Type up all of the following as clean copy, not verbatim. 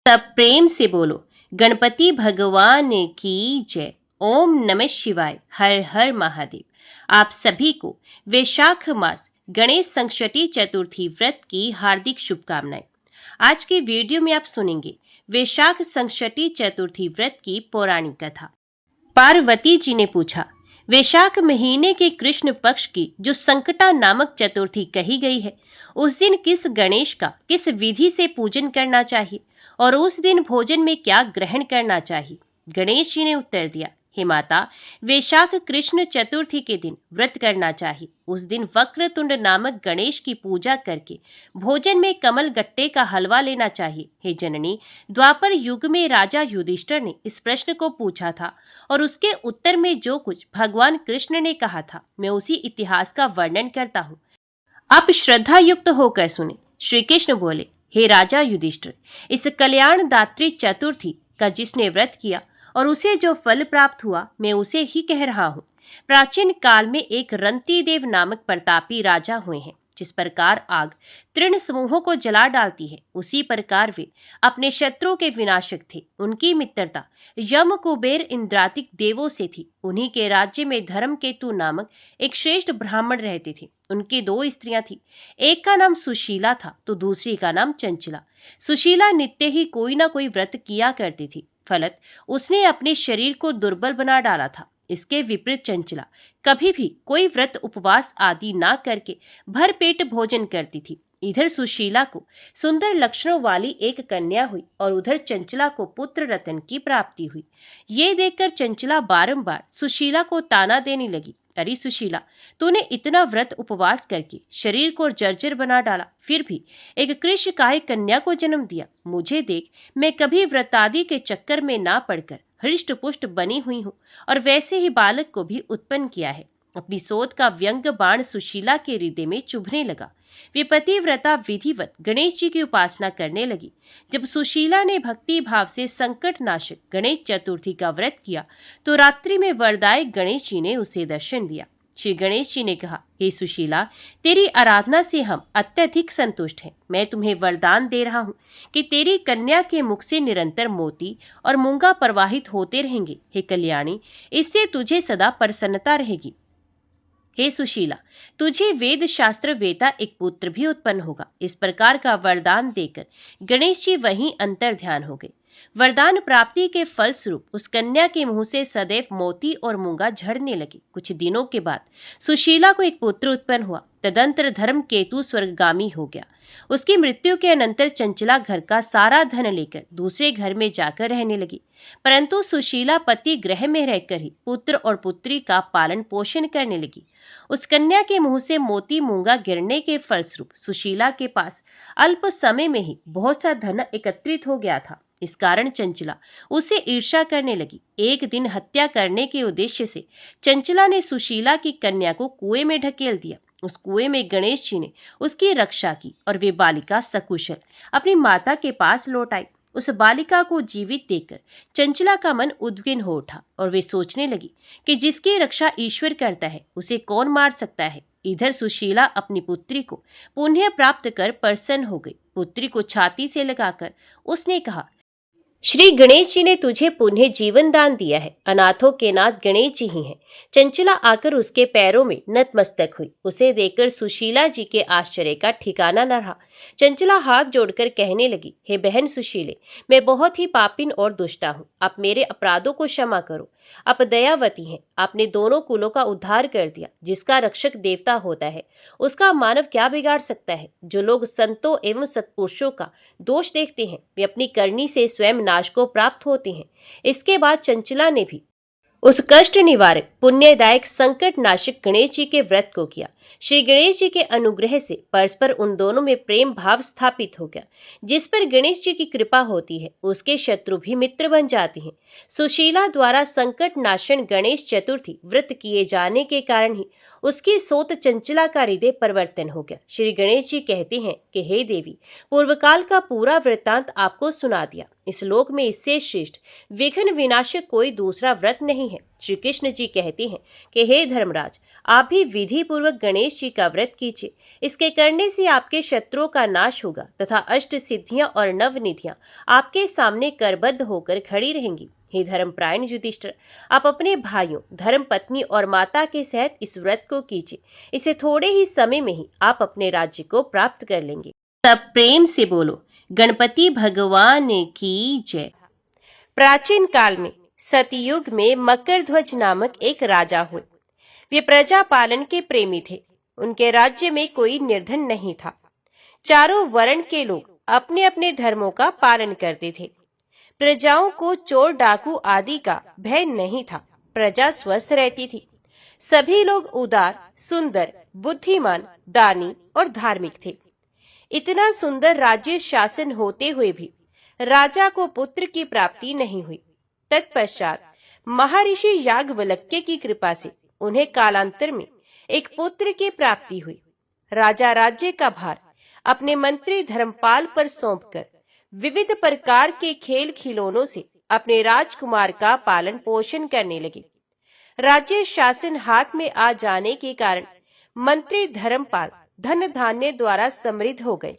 सब प्रेम से बोलो गणपति भगवान की जय। ओम नमः शिवाय। हर हर महादेव। आप सभी को वैशाख मास गणेश संकष्टी चतुर्थी व्रत की हार्दिक शुभकामनाएं। आज के वीडियो में आप सुनेंगे वैशाख संकष्टी चतुर्थी व्रत की पौराणिक कथा। पार्वती जी ने पूछा, वैशाख महीने के कृष्ण पक्ष की जो संकटा नामक चतुर्थी कही गई है, उस दिन किस गणेश का किस विधि से पूजन करना चाहिए और उस दिन भोजन में क्या ग्रहण करना चाहिए? गणेश जी ने उत्तर दिया, हे माता, वैशाख कृष्ण चतुर्थी के दिन व्रत करना चाहिए। उस दिन वक्रतुंड नामक गणेश की पूजा करके भोजन में कमल गट्टे का हलवा लेना चाहिए। हे जननी, द्वापर युग में राजा युधिष्ठिर ने इस प्रश्न को पूछा था और उसके उत्तर में जो कुछ भगवान कृष्ण ने कहा था, मैं उसी इतिहास का वर्णन करता हूँ। आप श्रद्धा युक्त होकर सुने। श्री कृष्ण बोले, हे राजा युधिष्ठिर, इस कल्याणदात्री चतुर्थी का जिसने व्रत किया और उसे जो फल प्राप्त हुआ, मैं उसे ही कह रहा हूँ। प्राचीन काल में एक रंतिदेव नामक प्रतापी राजा हुए हैं। जिस प्रकार आग तृण समूहों को जला डालती है, उसी प्रकार वे अपने शत्रुओं के विनाशक थे। उनकी मित्रता यम कुबेर इंद्रादिक देवों से थी। उन्हीं के राज्य में धर्मकेतु नामक एक श्रेष्ठ ब्राह्मण रहते थे। उनकी दो स्त्रियां थी। एक का नाम सुशीला था तो दूसरी का नाम चंचला। सुशीला नित्य ही कोई ना कोई व्रत किया करती थी, फलत उसने अपने शरीर को दुर्बल बना डाला था। इसके विपरीत चंचला कभी भी कोई व्रत उपवास आदि ना करके भरपेट भोजन करती थी। इधर सुशीला को सुंदर लक्षणों वाली एक कन्या हुई और उधर चंचला को पुत्र रतन की प्राप्ति हुई। ये देखकर चंचला बारंबार सुशीला को ताना देने लगी, अरे सुशीला, तूने इतना व्रत उपवास करके शरीर को जर्जर बना डाला, फिर भी एक कृषकाय कन्या को जन्म दिया। मुझे देख, मैं कभी व्रतादि के चक्कर में ना पड़कर हृष्ट पुष्ट बनी हुई हूँ और वैसे ही बालक को भी उत्पन्न किया है। अपनी सोच का व्यंग बाण सुशीला के हृदय में चुभने लगा। वे पतिव्रता विधिवत गणेश जी की उपासना करने लगी। जब सुशीला ने भक्ति भाव से संकट नाशक गणेश चतुर्थी का व्रत किया तो रात्रि में वरदायक गणेश जी ने उसे दर्शन दिया। श्री गणेश जी ने कहा, हे सुशीला, तेरी आराधना से हम अत्यधिक संतुष्ट हैं। मैं तुम्हें वरदान दे रहा हूँ कि तेरी कन्या के मुख से निरंतर मोती और मूंगा प्रवाहित होते रहेंगे। हे कल्याणी, इससे तुझे सदा प्रसन्नता रहेगी। हे सुशीला, तुझे वेद शास्त्र वेता एक पुत्र भी उत्पन्न होगा। इस प्रकार का वरदान देकर गणेश जी वहीं अंतर ध्यान हो गए। वरदान प्राप्ति के फलस्वरूप उस कन्या के मुंह से सदैव मोती और मूंगा झड़ने लगे। कुछ दिनों के बाद सुशीला को एक पुत्र उत्पन्न हुआ। तदंतर धर्म केतु स्वर्गगामी हो गया। उसकी मृत्यु के अनंतर चंचला घर का सारा धन लेकर दूसरे घर में जाकर रहने लगी, परंतु सुशीला पति गृह में रहकर ही पुत्र और पुत्री का पालन पोषण करने लगी। उस कन्या के मुंह से मोती मूंगा गिरने के फलस्वरूप सुशीला के पास अल्प समय में ही बहुत सा धन एकत्रित हो गया था। इस कारण चंचला उसे ईर्ष्या करने लगी। एक दिन हत्या करने के उद्देश्य से चंचला ने सुशीला की कन्या को कुएं में ढकेल दिया। उस कुएं में गणेश जी ने उसकी रक्षा की और वे बालिका सकुशल अपनी माता के पास लौट आई। उस बालिका को जीवित देखकर चंचला का मन उद्विग्न हो उठा और वे सोचने लगी कि जिसकी रक्षा ईश्वर करता है, उसे कौन मार सकता है। इधर सुशीला अपनी पुत्री को पुण्य प्राप्त कर प्रसन्न हो गई। पुत्री को छाती से लगाकर उसने कहा, श्री गणेश जी ने तुझे पुण्य जीवन दान दिया है। अनाथों के नाथ गणेश जी ही हैं। चंचला आकर उसके पैरों में नतमस्तक हुई। उसे देखकर सुशीला जी के आश्चर्य का ठिकाना न रहा। चंचला हाथ जोड़कर कहने लगी, हे बहन सुशीले, मैं बहुत ही पापिन और दुष्टा हूँ। आप मेरे अपराधों को क्षमा करो। आप दयावती हैं। आपने दोनों कुलों का उद्धार कर दिया। जिसका रक्षक देवता होता है, उसका मानव क्या बिगाड़ सकता है। जो लोग संतों एवं सत्पुरुषों का दोष देखते हैं, वे अपनी करनी से स्वयं नाश को प्राप्त होते हैं। इसके बाद चंचला ने भी उस कष्ट निवारक पुण्यदायक संकट नाशक गणेश जी के व्रत को किया। श्री गणेश जी के अनुग्रह से परस्पर उन दोनों में प्रेम भाव स्थापित हो गया। जिस पर गणेश जी की कृपा होती है, उसके शत्रु भी मित्र बन जाते हैं। सुशीला द्वारा संकट नाशन गणेश चतुर्थी व्रत किए जाने के कारण ही उसकी सोत चंचला का हृदय परिवर्तन हो गया। श्री गणेश जी कहते हैं कि हे देवी, पूर्वकाल का पूरा वृत्तांत आपको सुना दिया। इस लोक में इससे श्रेष्ठ विघ्न विनाशक कोई दूसरा व्रत नहीं है। हैं। श्री कृष्ण जी कहते हैं कि हे धर्मराज, आप भी विधि पूर्वक गणेश जी का व्रत कीजिए। इसके करने से आपके शत्रुओं का नाश होगा तथा अष्ट सिद्धियां और नवनिधियां आपके सामने करबद्ध होकर खड़ी रहेंगी। हे धर्मपरायण युधिष्ठिर, आप अपने भाइयों, धर्मपत्नी और माता के सहित इस व्रत को कीजिए। इसे थोड़े ही समय में ही आप अपने राज्य को प्राप्त कर लेंगे। सब प्रेम से बोलो, गणपति भगवान की जय। प्राचीन काल में सतयुग में मकरध्वज नामक एक राजा हुए। वे प्रजा पालन के प्रेमी थे। उनके राज्य में कोई निर्धन नहीं था। चारों वर्ण के लोग अपने अपने धर्मों का पालन करते थे। प्रजाओं को चोर डाकू आदि का भय नहीं था। प्रजा स्वस्थ रहती थी। सभी लोग उदार, सुंदर, बुद्धिमान, दानी और धार्मिक थे। इतना सुंदर राज्य शासन होते हुए भी राजा को पुत्र की प्राप्ति नहीं हुई। तत्पश्चात महर्षि याज्ञवल्क्य की कृपा से उन्हें कालांतर में एक पुत्र की प्राप्ति हुई। राजा राज्य का भार अपने मंत्री धर्मपाल पर सौंपकर विविध प्रकार के खेल खिलौनों से अपने राजकुमार का पालन पोषण करने लगे। राज्य शासन हाथ में आ जाने के कारण मंत्री धर्मपाल धन धान्य द्वारा समृद्ध हो गए।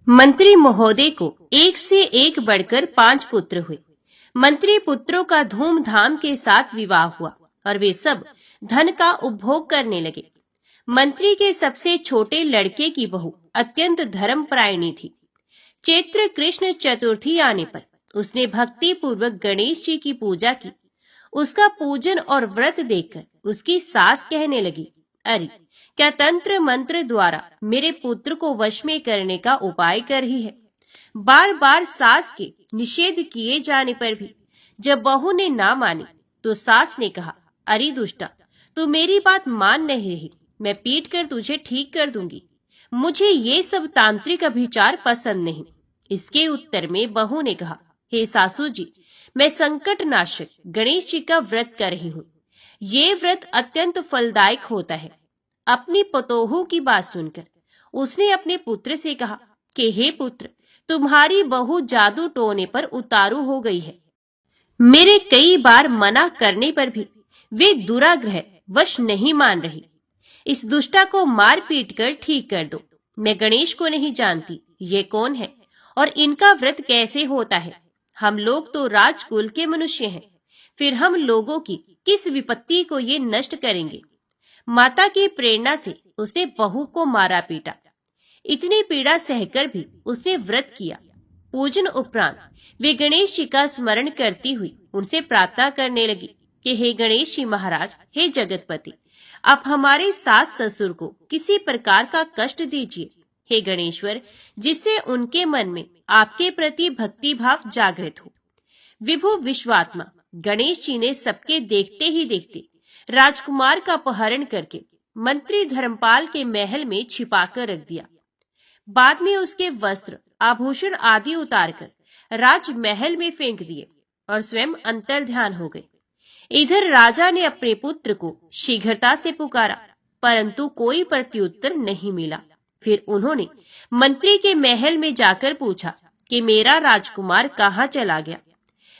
मंत्री महोदय को एक से एक बढ़कर 5 पुत्र हुए। मंत्री पुत्रों का धूमधाम के साथ विवाह हुआ और वे सब धन का उपभोग करने लगे। मंत्री के सबसे छोटे लड़के की बहू अत्यंत धर्मपरायणी थी। चैत्र कृष्ण चतुर्थी आने पर उसने भक्ति पूर्वक गणेश जी की पूजा की। उसका पूजन और व्रत देखकर उसकी सास कहने लगी, अरे क्या तंत्र मंत्र द्वारा मेरे पुत्र को वश में करने का उपाय कर रही है। बार बार सास के निषेध किए जाने पर भी जब बहू ने ना मानी तो सास ने कहा, अरे दुष्टा, तू मेरी बात मान नहीं रही, मैं पीट कर तुझे ठीक कर दूंगी। मुझे ये सब तांत्रिक अभिचार पसंद नहीं। इसके उत्तर में बहू ने कहा, हे सासू जी, मैं संकट नाशक गणेश जी का व्रत कर रही हूँ। ये व्रत अत्यंत फलदायक होता है। अपनी पतोहू की बात सुनकर उसने अपने पुत्र से कहा कि हे पुत्र, तुम्हारी बहू जादू टोने पर उतारू हो गई है। मेरे कई बार मना करने पर भी वे दुराग्रह वश नहीं मान रही। इस दुष्टा को मार पीट कर ठीक कर दो। मैं गणेश को नहीं जानती, ये कौन है और इनका व्रत कैसे होता है। हम लोग तो राजकुल के मनुष्य हैं, फिर हम लोगों की किस विपत्ति को ये नष्ट करेंगे। माता की प्रेरणा से उसने बहू को मारा पीटा। इतनी पीड़ा सहकर भी उसने व्रत किया। पूजन उपरांत वे गणेश जी का स्मरण करती हुई उनसे प्रार्थना करने लगी कि हे गणेश जी महाराज, हे जगतपति, आप हमारे सास ससुर को किसी प्रकार का कष्ट दीजिए। हे गणेश्वर, जिससे उनके मन में आपके प्रति भक्ति भाव जागृत हो। विभु विश्वात्मा गणेश जी ने सबके देखते ही देखते राजकुमार का अपहरण करके मंत्री धर्मपाल के महल में छिपाकर रख दिया। बाद में उसके वस्त्र, आभूषण आदि उतारकर राजमहल में फेंक दिए और स्वयं अंतर्ध्यान हो गए। इधर राजा ने अपने पुत्र को शीघ्रता से पुकारा, परंतु कोई प्रत्युत्तर नहीं मिला। फिर उन्होंने मंत्री के महल में जाकर पूछा कि मेरा राजकुमार कहाँ चला गया।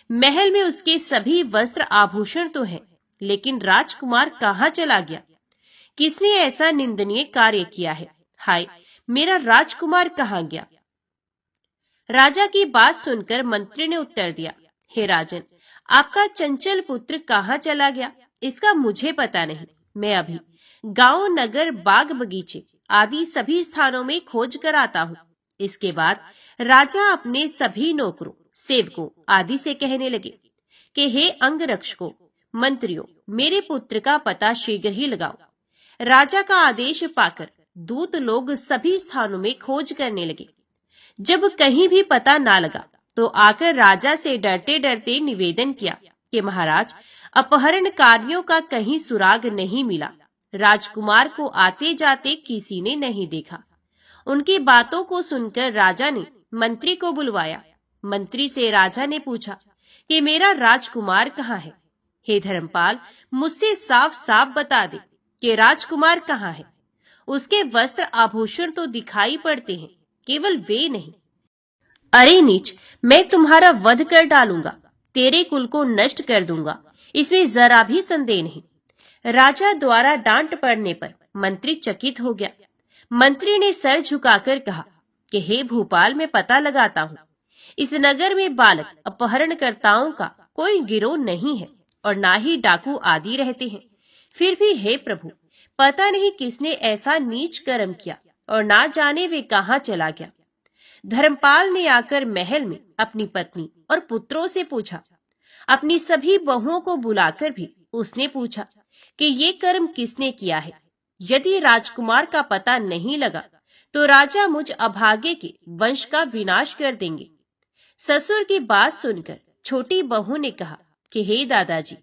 महल में उसके सभी वस्त्र आभूषण तो हैं, लेकिन राजकुमार कहाँ चला गया? किसने ऐसा निंदनीय कार्य किया है? हाय, मेरा राजकुमार कहाँ गया? राजा की बात सुनकर मंत्री ने उत्तर दिया, हे राजन, आपका चंचल पुत्र कहाँ चला गया इसका मुझे पता नहीं। मैं अभी गांव, नगर, बाग बगीचे आदि सभी स्थानों में खोज कर आता हूँ। इसके बाद राजा अपने सभी नौकरों, सेवकों आदि से कहने लगे कि हे अंगरक्षकों, मंत्रियों, मेरे पुत्र का पता शीघ्र ही लगाओ। राजा का आदेश पाकर दूत लोग सभी स्थानों में खोज करने लगे। जब कहीं भी पता ना लगा तो आकर राजा से डरते डरते निवेदन किया कि महाराज, अपहरणकारियों का कहीं सुराग नहीं मिला। राजकुमार को आते जाते किसी ने नहीं देखा। उनकी बातों को सुनकर राजा ने मंत्री को बुलवाया। मंत्री से राजा ने पूछा कि मेरा राजकुमार कहाँ है? हे धर्मपाल, मुझसे साफ साफ बता दे कि राजकुमार कहाँ है। उसके वस्त्र आभूषण तो दिखाई पड़ते हैं, केवल वे नहीं। अरे नीच, मैं तुम्हारा वध कर डालूंगा, तेरे कुल को नष्ट कर दूंगा। इसमें जरा भी संदेह नहीं। राजा द्वारा डांट पड़ने पर मंत्री चकित हो गया। मंत्री ने सर झुकाकर कहा कि हे भूपाल, मैं पता लगाता हूँ, इस नगर में बालक अपहरणकर्ताओं का कोई गिरोह नहीं है और ना ही डाकू आदि रहते हैं। फिर भी हे प्रभु, पता नहीं किसने ऐसा नीच कर्म किया और ना जाने वे कहाँ चला गया। धर्मपाल ने आकर महल में अपनी पत्नी और पुत्रों से पूछा। अपनी सभी बहुओं को बुलाकर भी उसने पूछा कि ये कर्म किसने किया है। यदि राजकुमार का पता नहीं लगा तो राजा मुझ अभागे के वंश का विनाश कर देंगे। ससुर की बात सुनकर छोटी बहू ने कहा कि हे दादाजी,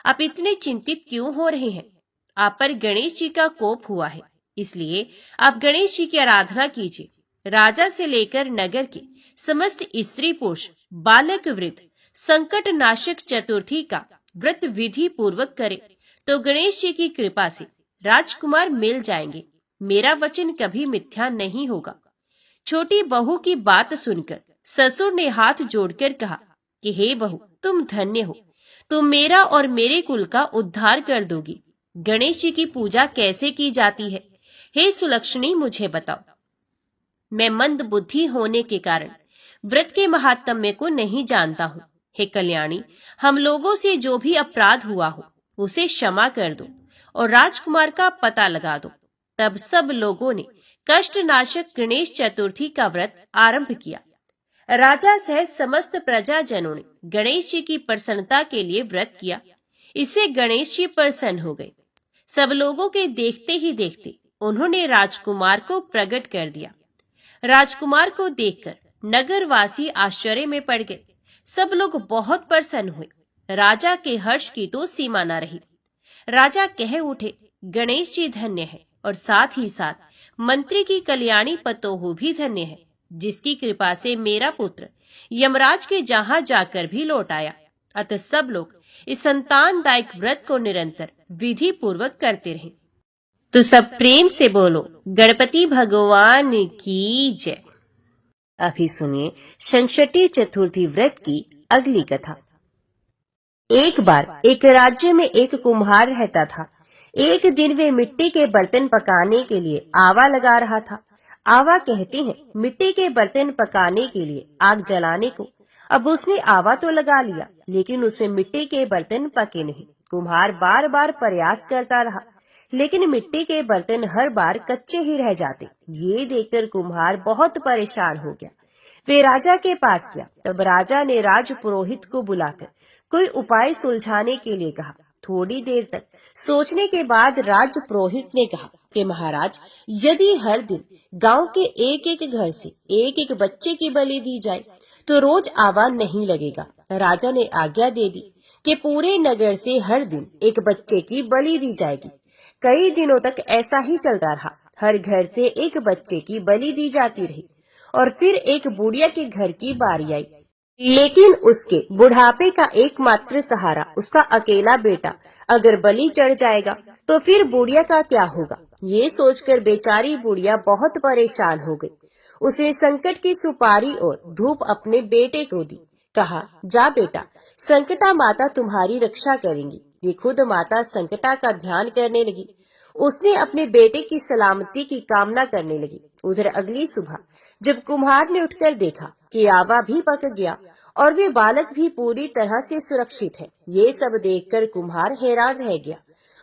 आप इतने चिंतित क्यों हो रहे हैं? आप पर गणेश जी का कोप हुआ है, इसलिए आप गणेश जी की आराधना कीजिए। राजा से लेकर नगर के समस्त स्त्री पुरुष, बालक वृद्ध संकट नाशक चतुर्थी का व्रत विधि पूर्वक करे तो गणेश जी की कृपा से राजकुमार मिल जाएंगे। मेरा वचन कभी मिथ्या नहीं होगा। छोटी बहू की बात सुनकर ससुर ने हाथ जोड़कर कहा कि हे बहू, तुम धन्य हो, तुम मेरा और मेरे कुल का उद्धार कर दोगी। गणेश जी की पूजा कैसे की जाती है? हे सुलक्षणी, मुझे बताओ। मैं मंद बुद्धि होने के कारण व्रत के महात्म्य को नहीं जानता हूँ। हे कल्याणी, हम लोगों से जो भी अपराध हुआ हो उसे क्षमा कर दो और राजकुमार का पता लगा दो। तब सब लोगों ने कष्टनाशक गणेश चतुर्थी का व्रत आरंभ किया। राजा सहित समस्त प्रजाजनों ने गणेश जी की प्रसन्नता के लिए व्रत किया। इससे गणेश जी प्रसन्न हो गए। सब लोगों के देखते ही देखते उन्होंने राजकुमार को प्रकट कर दिया। राजकुमार को देखकर नगरवासी आश्चर्य में पड़ गए। सब लोग बहुत प्रसन्न हुए। राजा के हर्ष की तो सीमा न रही। राजा कह उठे, गणेश जी धन्य है और साथ ही साथ मंत्री की कल्याणी पतोहू भी धन्य है, जिसकी कृपा से मेरा पुत्र यमराज के जहां जाकर भी लौट आया। अतः सब लोग इस संतानदायक व्रत को निरंतर विधि पूर्वक करते रहे। तो सब प्रेम से बोलो, गणपति भगवान की जय। अभी सुनिए संकटी चतुर्थी व्रत की अगली कथा। एक बार एक राज्य में एक कुम्हार रहता था। एक दिन वे मिट्टी के बर्तन पकाने के लिए आवा लगा रहा था। आवा कहते हैं मिट्टी के बर्तन पकाने के लिए आग जलाने को। अब उसने आवा तो लगा लिया, लेकिन उसमें मिट्टी के बर्तन पके नहीं। कुम्हार बार बार प्रयास करता रहा, लेकिन मिट्टी के बर्तन हर बार कच्चे ही रह जाते। ये देखकर कुम्हार बहुत परेशान हो गया। वे राजा के पास गया। तब राजा ने राज पुरोहित को बुलाकर कोई उपाय सुलझाने के लिए कहा। थोड़ी देर तक सोचने के बाद राज पुरोहित ने कहा कि महाराज, यदि हर दिन गांव के एक एक घर से एक एक बच्चे की बलि दी जाए तो रोज आवा नहीं लगेगा। राजा ने आज्ञा दे दी कि पूरे नगर से हर दिन एक बच्चे की बलि दी जाएगी। कई दिनों तक ऐसा ही चलता रहा। हर घर से एक बच्चे की बलि दी जाती रही और फिर एक बुढ़िया के घर की बारी आई। लेकिन उसके बुढ़ापे का एकमात्र सहारा उसका अकेला बेटा अगर बलि चढ़ जाएगा तो फिर बुढ़िया का क्या होगा? ये सोचकर बेचारी बुढ़िया बहुत परेशान हो गई। उसने संकट की सुपारी और धूप अपने बेटे को दी। कहा, जा बेटा, संकटा माता तुम्हारी रक्षा करेंगी। ये खुद माता संकटा का ध्यान करने लगी। उसने अपने बेटे की सलामती की कामना करने लगी। उधर अगली सुबह जब कुम्हार ने उठकर देखा कि आवा भी पक गया और वे बालक भी पूरी तरह से सुरक्षित है, ये सब देखकर कुम्हार हैरान रह गया।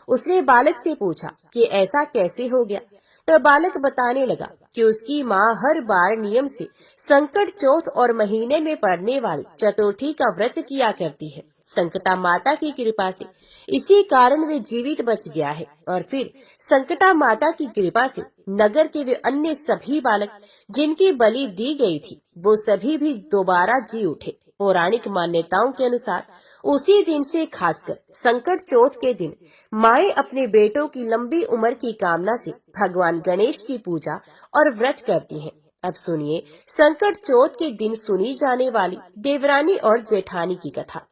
उसने बालक से पूछा कि ऐसा कैसे हो गया। तब बालक बताने लगा कि उसकी माँ हर बार नियम से संकट चौथ और महीने में पड़ने वाली चतुर्थी का व्रत किया करती है। संकटा माता की कृपा से इसी कारण वे जीवित बच गया है। और फिर संकटा माता की कृपा से नगर के वे अन्य सभी बालक जिनकी बलि दी गई थी वो सभी भी दोबारा जी उठे। पौराणिक मान्यताओं के अनुसार उसी दिन से खासकर संकट चौथ के दिन माएं अपने बेटों की लंबी उम्र की कामना से भगवान गणेश की पूजा और व्रत करती हैं। अब सुनिए संकट चौथ के दिन सुनी जाने वाली देवरानी और जेठानी की कथा।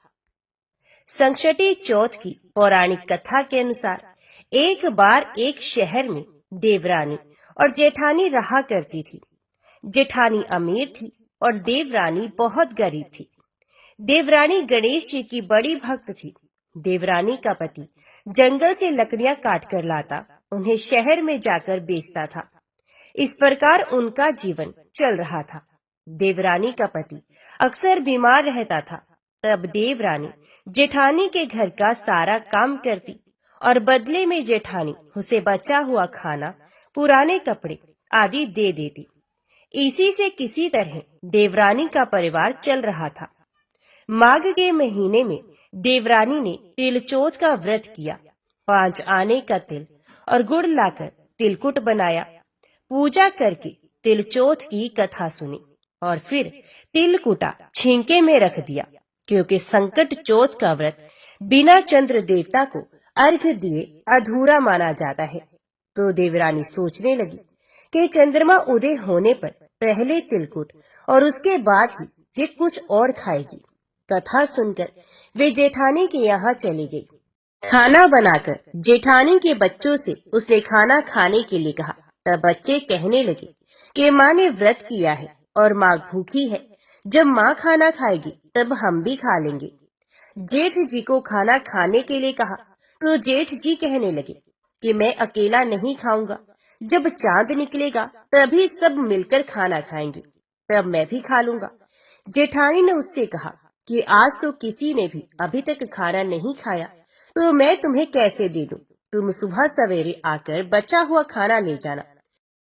संकटी चौथ की पौराणिक कथा के अनुसार एक बार एक शहर में देवरानी और जेठानी रहा करती थी। जेठानी अमीर थी और देवरानी बहुत गरीब थी। देवरानी गणेश जी की बड़ी भक्त थी। देवरानी का पति जंगल से लकड़ियां काट कर लाता, उन्हें शहर में जाकर बेचता था। इस प्रकार उनका जीवन चल रहा था। देवरानी का पति अक्सर बीमार रहता था। तब देवरानी जेठानी के घर का सारा काम करती और बदले में जेठानी उसे बचा हुआ खाना, पुराने कपड़े आदि दे देती। इसी से किसी तरह देवरानी का परिवार चल रहा था। माघ के महीने में देवरानी ने तिलचोट का व्रत किया। 5 आने का तिल और गुड़ लाकर तिलकुट बनाया। पूजा करके तिलचोट की कथा सुनी और फिर तिलकुटा छींके में रख दिया, क्योंकि संकट चौथ का व्रत बिना चंद्र देवता को अर्घ्य दिए अधूरा माना जाता है। तो देवरानी सोचने लगी कि चंद्रमा उदय होने पर पहले तिलकुट और उसके बाद ही वे कुछ और खाएगी। कथा सुनकर वे जेठानी के यहाँ चली गई। खाना बनाकर जेठानी के बच्चों से उसने खाना खाने के लिए कहा। तब बच्चे कहने लगे कि माँ ने व्रत किया है और माँ भूखी है। जब माँ खाना खाएगी तब हम भी खा लेंगे। जेठ जी को खाना खाने के लिए कहा तो जेठ जी कहने लगे कि मैं अकेला नहीं खाऊंगा। जब चांद निकलेगा तभी सब मिलकर खाना खाएंगे, तब मैं भी खा लूंगा। जेठानी ने उससे कहा कि आज तो किसी ने भी अभी तक खाना नहीं खाया, तो मैं तुम्हें कैसे दे दूं? तुम सुबह सवेरे आकर बचा हुआ खाना ले जाना।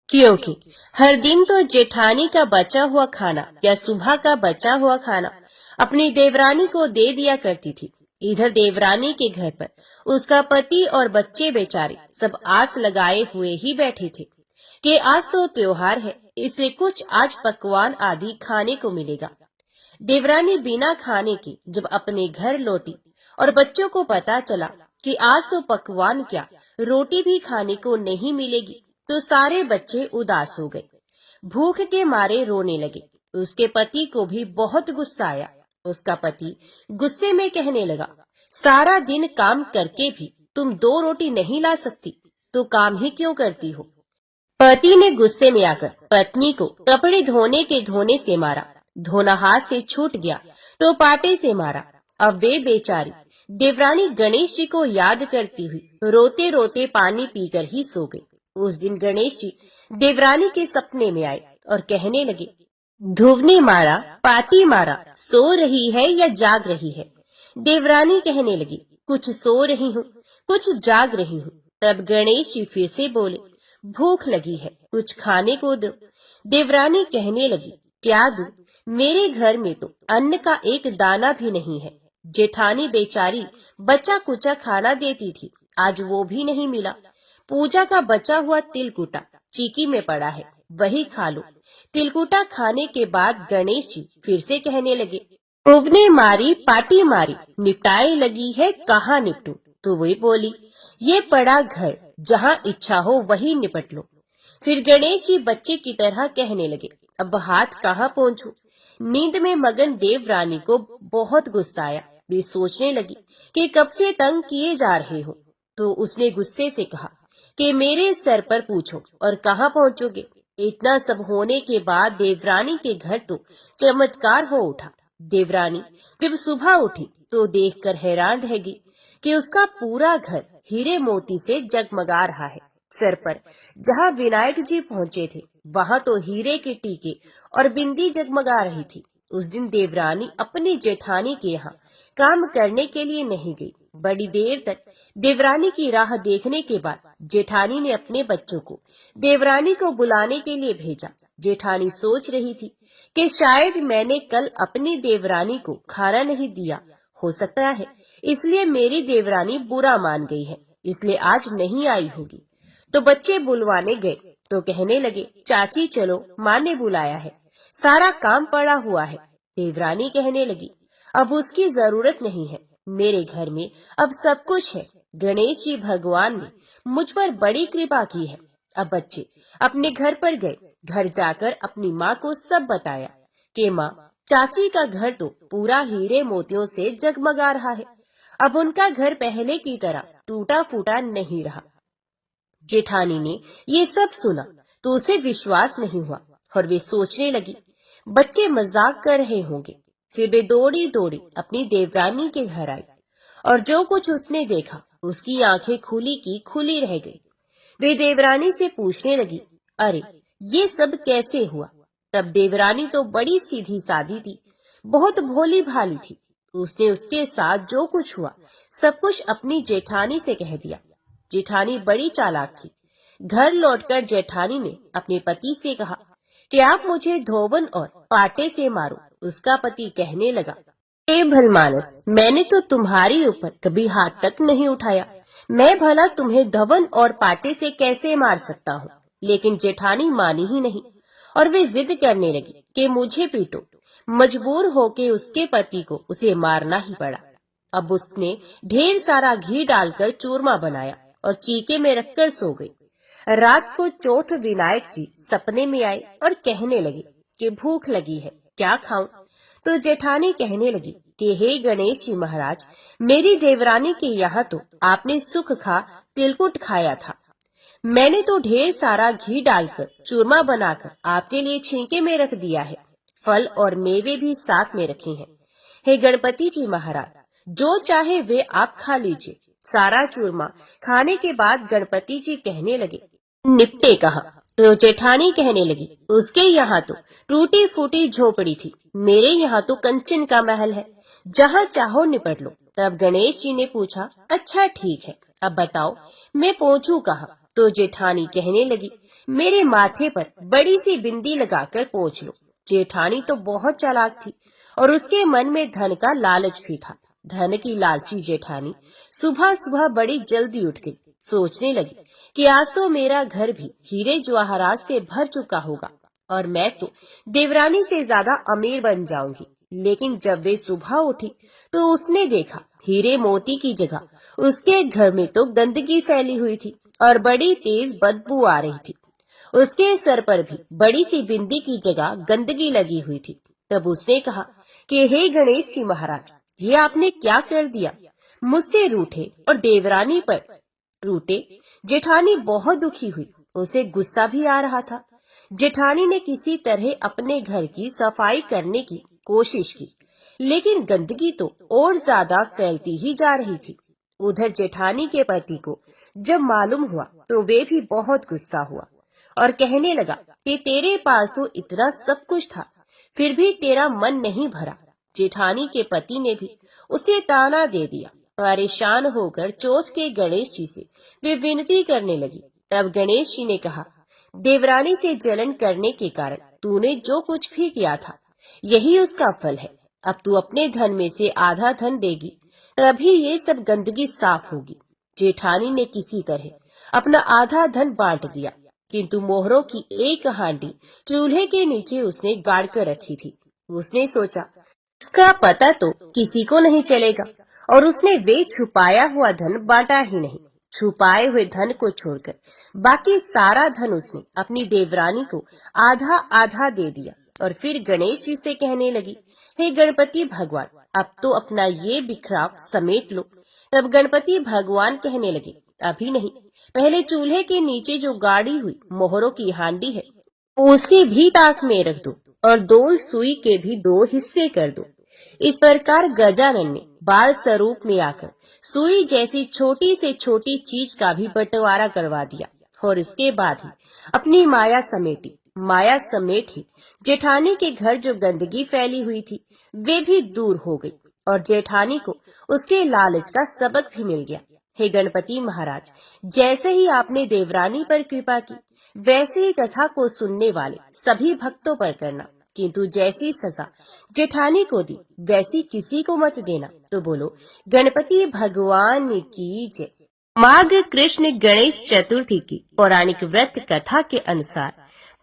क्योंकि हर दिन तो जेठानी का बचा हुआ खाना या सुबह का बचा हुआ खाना अपनी देवरानी को दे दिया करती थी। इधर देवरानी के घर पर उसका पति और बच्चे बेचारे सब आस लगाए हुए ही बैठे थे कि आज तो त्योहार है, इसलिए कुछ आज पकवान आदि खाने को मिलेगा। देवरानी बिना खाने के जब अपने घर लौटी और बच्चों को पता चला कि आज तो पकवान क्या, रोटी भी खाने को नहीं मिलेगी, तो सारे बच्चे उदास हो गए, भूख के मारे रोने लगे। उसके पति को भी बहुत गुस्सा आया। उसका पति गुस्से में कहने लगा, सारा दिन काम करके भी तुम 2 रोटी नहीं ला सकती, तो काम ही क्यों करती हो? पति ने गुस्से में आकर पत्नी को कपड़े धोने के धोने से मारा। धोना हाथ से छूट गया तो पाटे से मारा। अब वे बेचारी देवरानी गणेश जी को याद करती हुई रोते रोते पानी पीकर ही सो गई। उस दिन गणेश जी देवरानी के सपने में आए और कहने लगे, धुवनी मारा, पाटी मारा, सो रही है या जाग रही है? देवरानी कहने लगी, कुछ सो रही हूँ, कुछ जाग रही हूँ। तब गणेश जी फिर से बोले, भूख लगी है, कुछ खाने को दो। देवरानी कहने लगी, क्या दूं? मेरे घर में तो अन्न का एक दाना भी नहीं है। जेठानी बेचारी बचा कुचा खाना देती थी, आज वो भी नहीं मिला। पूजा का बचा हुआ तिलकुटा चीकी में पड़ा है, वही खा लो। तिलकुटा खाने के बाद गणेश जी फिर से कहने लगे, उवने मारी, पाटी मारी, निपटाए लगी है, कहाँ निपटूं? तो वही बोली, ये पड़ा घर, जहाँ इच्छा हो वही निपट लो। फिर गणेश जी बच्चे की तरह कहने लगे, अब हाथ कहाँ पहुँचूं? नींद में मगन देवरानी को बहुत गुस्सा आया। वे सोचने लगी कि कब से तंग किए जा रहे हो। तो उसने गुस्से से कहा कि मेरे सर पर पूछो और कहाँ पहुँचोगे? इतना सब होने के बाद देवरानी के घर तो चमत्कार हो उठा। देवरानी जब सुबह उठी तो देखकर हैरान रह गई कि उसका पूरा घर हीरे मोती से जगमगा रहा है। सर पर जहाँ विनायक जी पहुँचे थे वहाँ तो हीरे के टीके और बिंदी जगमगा रही थी। उस दिन देवरानी अपनी जेठानी के यहाँ काम करने के लिए नहीं गई। बड़ी देर तक देवरानी की राह देखने के बाद जेठानी ने अपने बच्चों को देवरानी को बुलाने के लिए भेजा। जेठानी सोच रही थी कि शायद मैंने कल अपनी देवरानी को खाना नहीं दिया, हो सकता है इसलिए मेरी देवरानी बुरा मान गई है, इसलिए आज नहीं आई होगी। तो बच्चे बुलवाने गए तो कहने लगे, चाची चलो, माँ ने बुलाया है, सारा काम पड़ा हुआ है। देवरानी कहने लगी, अब उसकी जरूरत नहीं है, मेरे घर में अब सब कुछ है। गणेश जी भगवान ने मुझ पर बड़ी कृपा की है। अब बच्चे अपने घर पर गए। घर जाकर अपनी माँ को सब बताया कि माँ, चाची का घर तो पूरा हीरे मोतियों से जगमगा रहा है। अब उनका घर पहले की तरह टूटा फूटा नहीं रहा। जेठानी ने ये सब सुना तो उसे विश्वास नहीं हुआ और वे सोचने लगी, बच्चे मजाक कर रहे होंगे। फिर वे दौड़ी दौड़ी अपनी देवरानी के घर आई और जो कुछ उसने देखा उसकी आंखें खुली की खुली रह गई। वे देवरानी से पूछने लगी, अरे ये सब कैसे हुआ? तब देवरानी तो बड़ी सीधी सादी थी, बहुत भोली भाली थी। उसने उसके साथ जो कुछ हुआ सब कुछ अपनी जेठानी से कह दिया। जेठानी बड़ी चालाक थी। घर लौटकर जेठानी ने अपने पति से कहा कि आप मुझे धोबन और पाटे से मारो। उसका पति कहने लगा, हे भलमानस, मैंने तो तुम्हारी ऊपर कभी हाथ तक नहीं उठाया। मैं भला तुम्हें धवन और पाटे से कैसे मार सकता हूँ? लेकिन जेठानी मानी ही नहीं और वे जिद करने लगी कि मुझे पीटो। मजबूर होके उसके पति को उसे मारना ही पड़ा। अब उसने ढेर सारा घी डालकर चूरमा बनाया और चीके में रखकर सो गई। रात को चौथ विनायक जी सपने में आए और कहने लगे कि भूख लगी है, क्या खाऊं? तो जेठानी कहने लगी कि हे गणेश जी महाराज, मेरी देवरानी के यहाँ तो आपने सुख खा तिलकुट खाया था। मैंने तो ढेर सारा घी डालकर चूरमा बनाकर आपके लिए छींके में रख दिया है। फल और मेवे भी साथ में रखे हैं। हे गणपति जी महाराज, जो चाहे वे आप खा लीजिए। सारा चूरमा खाने के बाद गणपति जी कहने लगे, निपटे कहा? तो जेठानी कहने लगी, उसके यहाँ तो टूटी फूटी झोपड़ी थी, मेरे यहाँ तो कंचन का महल है, जहाँ चाहो निपट लो। तब गणेश जी ने पूछा, अच्छा ठीक है, अब बताओ मैं पहुँचूं कहाँ? तो जेठानी कहने लगी, मेरे माथे पर बड़ी सी बिंदी लगाकर पहुँच लो। जेठानी तो बहुत चालाक थी और उसके मन में धन का लालच भी था। धन की लालची जेठानी सुबह सुबह बड़ी जल्दी उठ गई। सोचने लगी कि आज तो मेरा घर भी हीरे जवाहरात से भर चुका होगा और मैं तो देवरानी से ज्यादा अमीर बन जाऊंगी। लेकिन जब वे सुबह उठी तो उसने देखा हीरे मोती की जगह उसके घर में तो गंदगी फैली हुई थी और बड़ी तेज बदबू आ रही थी। उसके सर पर भी बड़ी सी बिंदी की जगह गंदगी लगी हुई थी। तब उसने कहा कि हे गणेश जी महाराज, ये आपने क्या कर दिया? मुझसे रूठे और देवरानी पर रूठे। जेठानी बहुत दुखी हुई, उसे गुस्सा भी आ रहा था। जेठानी ने किसी तरह अपने घर की सफाई करने की कोशिश की, लेकिन गंदगी तो और ज्यादा फैलती ही जा रही थी। उधर जेठानी के पति को जब मालूम हुआ तो वे भी बहुत गुस्सा हुआ और कहने लगा कि तेरे पास तो इतना सब कुछ था, फिर भी तेरा मन नहीं भरा। जेठानी के पति ने भी उसे ताना दे दिया। परेशान होकर चौथ के गणेश जी से वे विनती करने लगी। तब गणेश जी ने कहा, देवरानी से जलन करने के कारण तूने जो कुछ भी किया था, यही उसका फल है। अब तू अपने धन में से आधा धन देगी, तभी ये सब गंदगी साफ होगी। जेठानी ने किसी तरह अपना आधा धन बांट दिया, किंतु मोहरों की एक हांडी चूल्हे के नीचे उसने गाड़ कर रखी थी। उसने सोचा, इसका पता तो किसी को नहीं चलेगा, और उसने वे छुपाया हुआ धन बांटा ही नहीं। छुपाए हुए धन को छोड़कर बाकी सारा धन उसने अपनी देवरानी को आधा आधा दे दिया और फिर गणेश जी से कहने लगी, हे गणपति भगवान, अब तो अपना ये बिखराव समेट लो। तब गणपति भगवान कहने लगे, अभी नहीं, पहले चूल्हे के नीचे जो गाड़ी हुई मोहरों की हांडी है उसे भी ताक में रख दो और डोल सुई के भी 2 हिस्से कर दो। इस प्रकार गजानन ने बाल स्वरूप में आकर सुई जैसी छोटी से छोटी चीज का भी बंटवारा करवा दिया और इसके बाद ही अपनी माया समेटी। माया समेट ही जेठानी के घर जो गंदगी फैली हुई थी वे भी दूर हो गई और जेठानी को उसके लालच का सबक भी मिल गया। हे गणपति महाराज, जैसे ही आपने देवरानी पर कृपा की, वैसे ही कथा को सुनने वाले सभी भक्तों पर करना, किंतु जैसी सजा जेठानी को दी वैसी किसी को मत देना। तो बोलो गणपति भगवान की जय। माघ कृष्ण गणेश चतुर्थी की पौराणिक व्रत कथा के अनुसार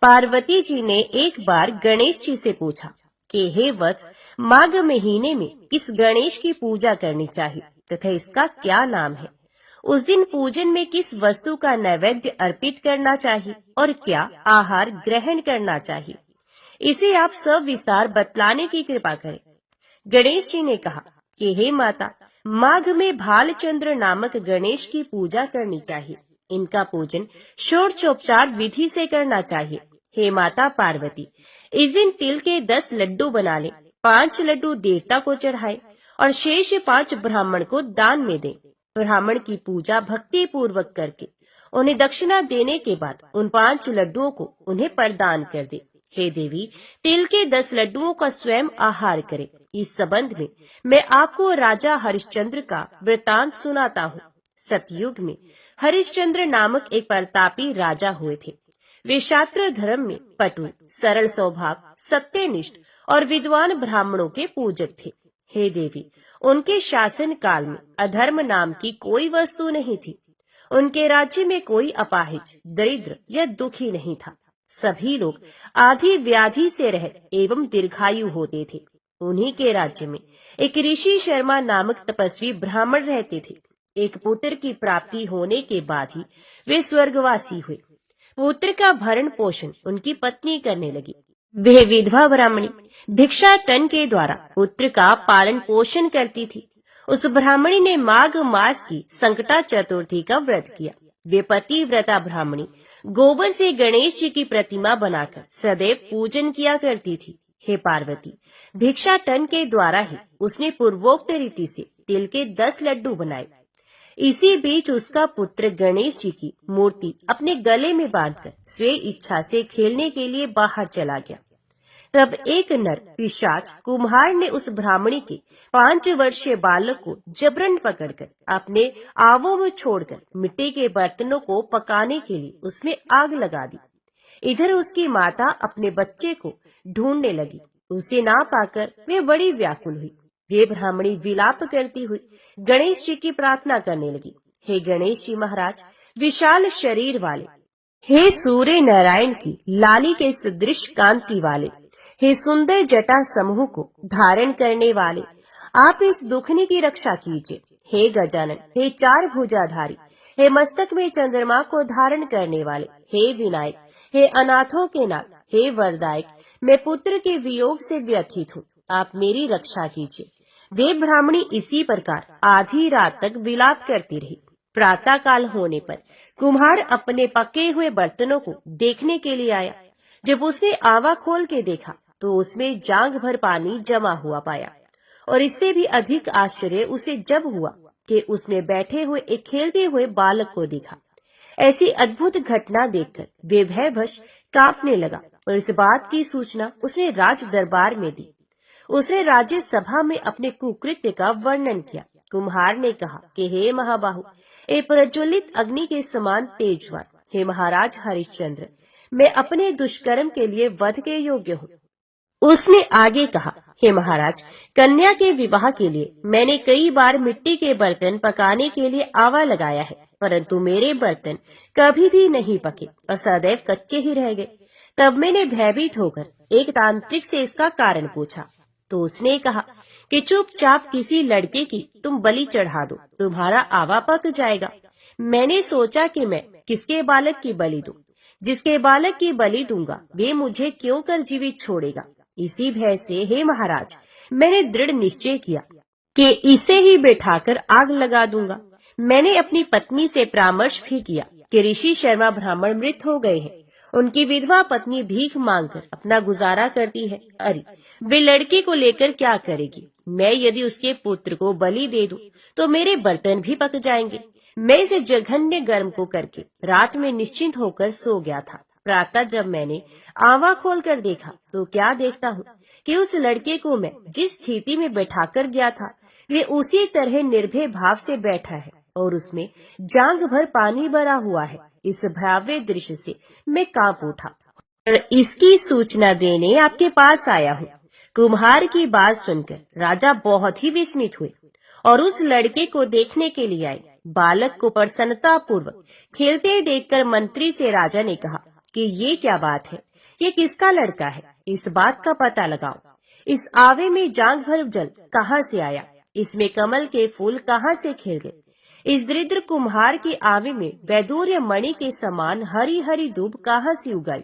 पार्वती जी ने एक बार गणेश जी से पूछा कि हे वत्स, माघ महीने में किस गणेश की पूजा करनी चाहिए तथा इसका क्या नाम है? उस दिन पूजन में किस वस्तु का नैवेद्य अर्पित करना चाहिए और क्या आहार ग्रहण करना चाहिए? इसे आप सविस्तार बतलाने की कृपा करें। गणेश जी ने कहा कि हे माता, माघ में भालचंद्र नामक गणेश की पूजा करनी चाहिए। इनका पूजन षोडशोपचार विधि से करना चाहिए। हे माता पार्वती, इस दिन तिल के 10 लड्डू बना ले, 5 लड्डू देवता को चढ़ाए और शेष 5 ब्राह्मण को दान में दें। ब्राह्मण की पूजा भक्ति पूर्वक करके उन्हें दक्षिणा देने के बाद उन 5 लड्डुओं को उन्हें प्रदान कर दे। हे देवी, तिल के 10 लड्डुओं का स्वयं आहार करे। इस संबंध में मैं आपको राजा हरिश्चंद्र का वृतांत सुनाता हूँ। सतयुग में हरिश्चंद्र नामक एक प्रतापी राजा हुए थे। वे क्षात्र धर्म में पटु, सरल स्वभाव, सत्यनिष्ठ और विद्वान ब्राह्मणों के पूजक थे। हे देवी, उनके शासन काल में अधर्म नाम की कोई वस्तु नहीं थी। उनके राज्य में कोई अपाहिज, दरिद्र या दुखी नहीं था। सभी लोग आधी व्याधि से रहित एवं दीर्घायु होते थे। उन्हीं के राज्य में एक ऋषि शर्मा नामक तपस्वी ब्राह्मण रहते थे। एक पुत्र की प्राप्ति होने के बाद ही वे स्वर्गवासी हुए। पुत्र का भरण पोषण उनकी पत्नी करने लगी। वे विधवा ब्राह्मणी भिक्षाटन के द्वारा पुत्र का पालन पोषण करती थी। उस ब्राह्मणी ने माघ मास की संकटा चतुर्थी का व्रत किया। वे पतिव्रता ब्राह्मणी गोबर से गणेश जी की प्रतिमा बनाकर सदैव पूजन किया करती थी। हे पार्वती, भिक्षाटन के द्वारा ही उसने पूर्वोक्त रीति से तिल के 10 लड्डू बनाए। इसी बीच उसका पुत्र गणेश जी की मूर्ति अपने गले में बांधकर स्वे इच्छा से खेलने के लिए बाहर चला गया। तब एक नर पिशाच कुम्हार ने उस ब्राह्मणी के 5 वर्षीय बालक को जबरन पकड़कर अपने आवों में छोड़कर मिट्टी के बर्तनों को पकाने के लिए उसमें आग लगा दी। इधर उसकी माता अपने बच्चे को ढूंढने लगी। उसे ना पाकर वे बड़ी व्याकुल हुई। वे ब्राह्मणी विलाप करती हुई गणेश जी की प्रार्थना करने लगी। हे गणेश जी महाराज, विशाल शरीर वाले, हे सूर्य नारायण की लाली के सदृश कांति वाले, हे सुंदर जटा समूह को धारण करने वाले, आप इस दुखनी की रक्षा कीजिए। हे गजानन, हे 4 भुजाधारी, हे मस्तक में चंद्रमा को धारण करने वाले, हे विनायक, हे अनाथों के नाथ, हे वरदायक, मैं पुत्र के वियोग से व्यथित हूँ, आप मेरी रक्षा कीजिए। वे ब्राह्मणी इसी प्रकार आधी रात तक विलाप करती रही। प्रातः काल होने पर कुम्हार अपने पके हुए बर्तनों को देखने के लिए आया। जब उसने आवा खोल के देखा तो उसमें जांघ भर पानी जमा हुआ पाया। और इससे भी अधिक आश्चर्य उसे जब हुआ कि उसमें बैठे हुए एक खेलते हुए बालक को देखा। ऐसी अद्भुत घटना देखकर वे भयवश कांपने लगा और इस बात की सूचना उसने राज दरबार में दी। उसने राज्य सभा में अपने कुकृत्य का वर्णन किया। कुम्हार ने कहा कि हे महाबाहु, ए प्रज्वलित अग्नि के समान तेजवान, हे महाराज हरिश्चंद्र, मैं अपने दुष्कर्म के लिए वध के योग्य हूँ। उसने आगे कहा, हे महाराज, कन्या के विवाह के लिए मैंने कई बार मिट्टी के बर्तन पकाने के लिए आवा लगाया है, परंतु मेरे बर्तन कभी भी नहीं पके और सदैव कच्चे ही रह गए। तब मैंने भयभीत होकर एक तांत्रिक से इसका कारण पूछा तो उसने कहा कि चुपचाप किसी लड़के की तुम बलि चढ़ा दो, तुम्हारा आवा पक जाएगा। मैंने सोचा कि मैं किसके बालक की बलि दूं? जिसके बालक की बलि दूंगा वे मुझे क्यों कर जीवित छोड़ेगा। इसी भय से हे महाराज, मैंने दृढ़ निश्चय किया कि इसे ही बैठाकर आग लगा दूंगा। मैंने अपनी पत्नी से परामर्श भी किया कि ऋषि शर्मा ब्राह्मण मृत हो गए हैं। उनकी विधवा पत्नी भीख मांगकर अपना गुजारा करती है। अरे, वे लड़के को लेकर क्या करेगी? मैं यदि उसके पुत्र को बलि दे दूं तो मेरे बर्तन भी पक जाएंगे। मैं इसे जघन्य गर्म को करके रात में निश्चिंत होकर सो गया था। प्रातः जब मैंने आवा खोलकर देखा तो क्या देखता हूँ कि उस लड़के को मैं जिस स्थिति में बैठाकर गया था वे उसी तरह निर्भय भाव से बैठा है और उसमें जांघ भर पानी भरा हुआ है। इस भयावह दृश्य से मैं कांप उठा और इसकी सूचना देने आपके पास आया हूँ। कुम्हार की बात सुनकर राजा बहुत ही विस्मित हुए और उस लड़के को देखने के लिए आए। बालक को प्रसन्नता पूर्वक खेलते देखकर मंत्री से राजा ने कहा कि ये क्या बात है, ये किसका लड़का है? इस बात का पता लगाओ। इस आवे में जांघ भर जल कहाँ से आया? इसमें कमल के फूल कहाँ से खिल गए? इस दरिद्र कुम्हार के आवे में वैदूर्य मणि के समान हरी हरी धूप कहाँ से उगाई?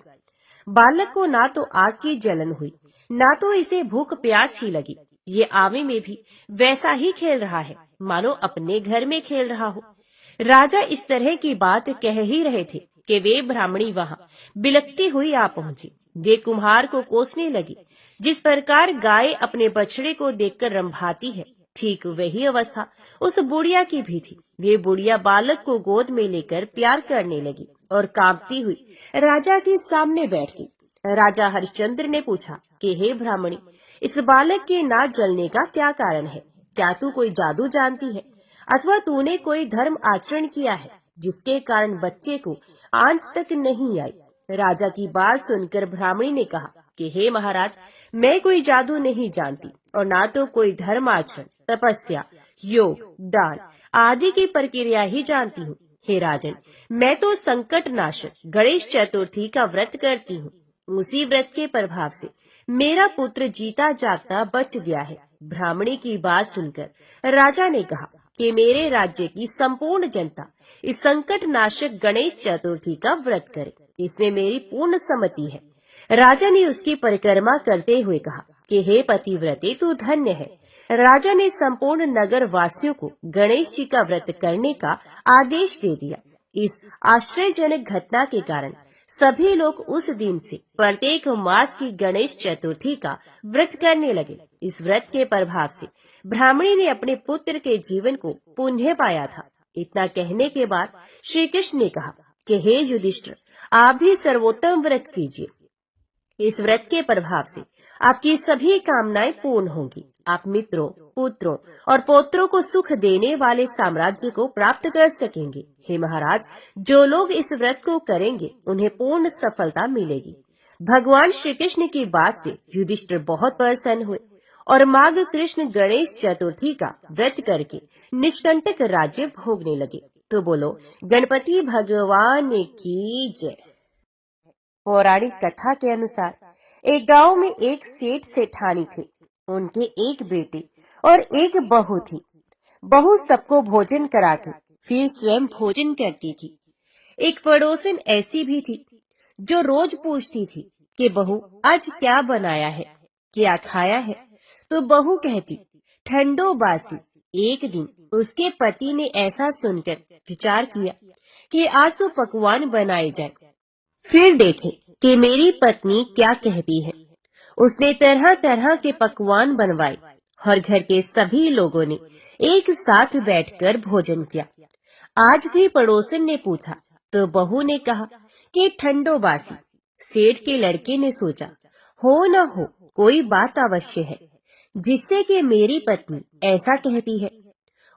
बालक को ना तो आग की जलन हुई, ना तो इसे भूख प्यास ही लगी। ये आवे में भी वैसा ही खेल रहा है मानो अपने घर में खेल रहा हो। राजा इस तरह की बात कह ही रहे थे कि वे ब्राह्मणी वहाँ बिलखती हुई आ पहुंची। वे कुम्हार को कोसने लगी। जिस प्रकार गाय अपने बछड़े को देखकर रंभाती है, ठीक वही अवस्था उस बुढ़िया की भी थी। वे बुढ़िया बालक को गोद में लेकर प्यार करने लगी और कांपती हुई राजा के सामने बैठ गई। राजा हरिश्चंद्र ने पूछा कि हे ब्राह्मणी, इस बालक के ना जलने का क्या कारण है? क्या तू कोई जादू जानती है अथवा तूने कोई धर्म आचरण किया है जिसके कारण बच्चे को आंच तक नहीं आई? राजा की बात सुनकर ब्राह्मणी ने कहा कि हे महाराज, मैं कोई जादू नहीं जानती और ना तो कोई धर्म आचरण, तपस्या, योग, दान आदि की प्रक्रिया ही जानती हूँ। हे राजन, मैं तो संकट नाशक गणेश चतुर्थी का व्रत करती हूँ। उसी व्रत के प्रभाव से मेरा पुत्र जीता जागता बच गया है। ब्राह्मणी की बात सुनकर राजा ने कहा कि मेरे राज्य की संपूर्ण जनता इस संकट नाशक गणेश चतुर्थी का व्रत करे, इसमें मेरी पूर्ण सम्मति है। राजा ने उसकी परिक्रमा करते हुए कहा कि हे पतिव्रते, तू धन्य है। राजा ने संपूर्ण नगर वासियों को गणेश जी का व्रत करने का आदेश दे दिया। इस आश्चर्यजनक घटना के कारण सभी लोग उस दिन से प्रत्येक मास की गणेश चतुर्थी का व्रत करने लगे। इस व्रत के प्रभाव से ब्राह्मणी ने अपने पुत्र के जीवन को पुण्य पाया था। इतना कहने के बाद श्री कृष्ण ने कहा कि हे युधिष्ठिर, आप भी सर्वोत्तम व्रत कीजिए। इस व्रत के प्रभाव से आपकी सभी कामनाएं पूर्ण होंगी। आप मित्रों, पुत्रों और पौत्रों को सुख देने वाले साम्राज्य को प्राप्त कर सकेंगे। हे महाराज, जो लोग इस व्रत को करेंगे उन्हें पूर्ण सफलता मिलेगी। भगवान श्री कृष्ण की बात से युधिष्ठिर बहुत प्रसन्न हुए और माघ कृष्ण गणेश चतुर्थी का व्रत करके निष्कंटक राज्य भोगने लगे। तो बोलो गणपति भगवान की जय। पौराणिक कथा के अनुसार एक गांव में एक सेठ सेठानी थे। उनके एक बेटे और एक बहू थी। बहू सबको भोजन कराकर फिर स्वयं भोजन करती थी। एक पड़ोसन ऐसी भी थी जो रोज पूछती थी कि बहू आज क्या बनाया है, क्या खाया है? तो बहू कहती ठंडो बासी। एक दिन उसके पति ने ऐसा सुनकर विचार किया कि आज तो पकवान बनाए जाए, फिर देखें कि मेरी पत्नी क्या कहती है। उसने तरह तरह के पकवान बनवाए और घर के सभी लोगों ने एक साथ बैठकर भोजन किया। आज भी पड़ोसन ने पूछा तो बहू ने कहा कि ठंडो बासी। सेठ के लड़के ने सोचा हो न हो कोई बात अवश्य है जिससे कि मेरी पत्नी ऐसा कहती है।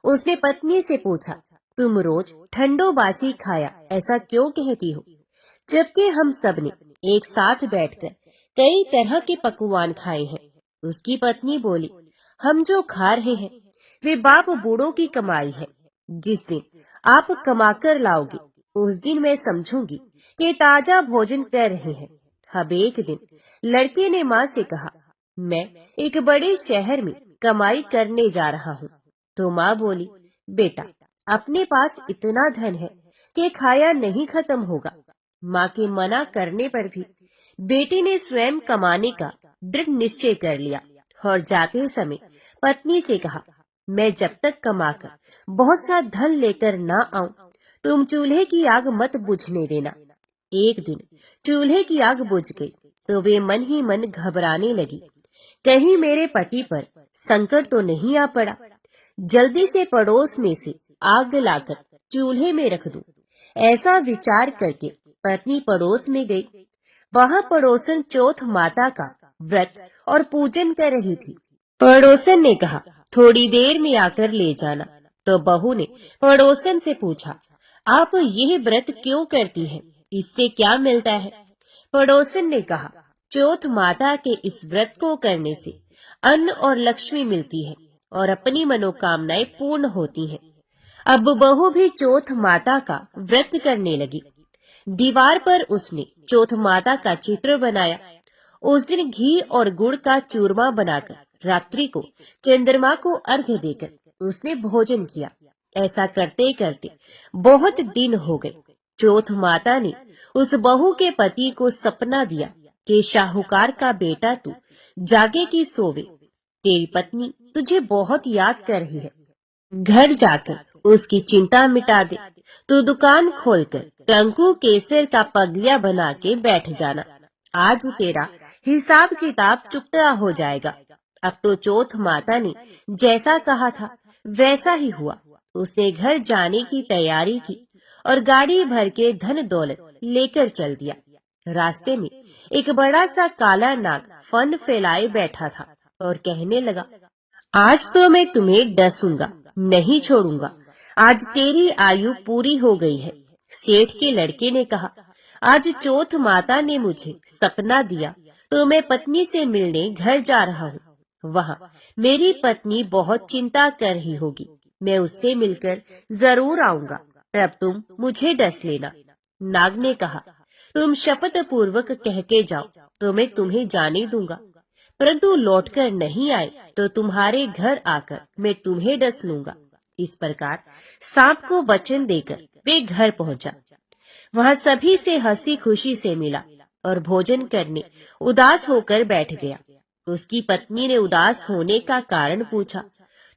उसने पत्नी से पूछा तुम रोज ठंडो बासी खाया ऐसा क्यों कहती हो, जबकि हम सब ने एक साथ बैठकर कई तरह के पकवान खाए हैं। उसकी पत्नी बोली हम जो खा रहे हैं वे बाप बूढ़ों की कमाई है। जिस दिन आप कमाकर लाओगे उस दिन मैं समझूंगी कि ताजा भोजन कर रहे हैं। अब एक दिन लड़के ने माँ से कहा मैं एक बड़े शहर में कमाई करने जा रहा हूँ। तो माँ बोली बेटा अपने पास इतना धन है कि खाया नहीं खत्म होगा। माँ के मना करने पर भी बेटी ने स्वयं कमाने का दृढ़ निश्चय कर लिया और जाते समय पत्नी से कहा मैं जब तक कमाकर बहुत सा धन लेकर ना आऊं तुम चूल्हे की आग मत बुझने देना। एक दिन चूल्हे की आग बुझ गई तो वे मन ही मन घबराने लगी, कहीं मेरे पति पर संकट तो नहीं आ पड़ा। जल्दी से पड़ोस में से आग लाकर चूल्हे में रख दूं। ऐसा विचार करके पत्नी पड़ोस में गई। वहाँ पड़ोसन चौथ माता का व्रत और पूजन कर रही थी। पड़ोसन ने कहा थोड़ी देर में आकर ले जाना। तो बहू ने पड़ोसन से पूछा आप यह व्रत क्यों करती हैं, इससे क्या मिलता है? पड़ोसन ने कहा चौथ माता के इस व्रत को करने से अन्न और लक्ष्मी मिलती है और अपनी मनोकामनाएं पूर्ण होती हैं। अब बहू भी चौथ माता का व्रत करने लगी। दीवार पर उसने चौथ माता का चित्र बनाया। उस दिन घी और गुड़ का चूरमा बनाकर रात्रि को चंद्रमा को अर्घ्य देकर उसने भोजन किया। ऐसा करते करते बहुत दिन हो गए। चौथ माता ने उस बहू के पति को सपना दिया कि शाहूकार का बेटा तू जागे की सोवे, तेरी पत्नी तुझे बहुत याद कर रही है। घर जाकर उसकी चिंता मिटा दे। तू दुकान खोलकर कंकु केसर का पगलिया बना के बैठ जाना। आज तेरा हिसाब किताब चुकता हो जाएगा। अब तो चौथ माता ने जैसा कहा था वैसा ही हुआ। उसने घर जाने की तैयारी की और गाड़ी भर के धन दौलत लेकर चल दिया। रास्ते में एक बड़ा सा काला नाग फन फैलाए बैठा था और कहने लगा, आज तो मैं तुम्हें डसूंगा, नहीं छोड़ूंगा। आज तेरी आयु पूरी हो गई है। सेठ के लड़के ने कहा, आज चौथ माता ने मुझे सपना दिया तो मैं पत्नी से मिलने घर जा रहा हूँ। वहाँ मेरी पत्नी बहुत चिंता कर रही होगी। मैं उससे मिलकर जरूर आऊंगा, तब तुम मुझे डस लेना। नाग ने कहा, तुम शपथ पूर्वक कह के जाओ तो मैं तुम्हें जाने दूंगा, परंतु लौटकर नहीं आए तो तुम्हारे घर आकर मैं तुम्हें डस लूंगा। इस प्रकार सांप को वचन देकर वे घर पहुंचा। वहां सभी से हंसी खुशी से मिला और भोजन करने उदास होकर बैठ गया। उसकी पत्नी ने उदास होने का कारण पूछा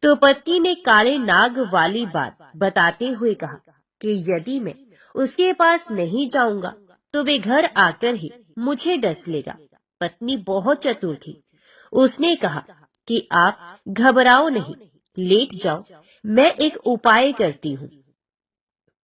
तो पत्नी ने काले नाग वाली बात बताते हुए कहा कि यदि मैं उसके पास नहीं जाऊंगा तो वे घर आकर ही मुझे डस लेगा। पत्नी बहुत चतुर थी। उसने कहा कि आप घबराओ नहीं, लेट जाओ, मैं एक उपाय करती हूँ।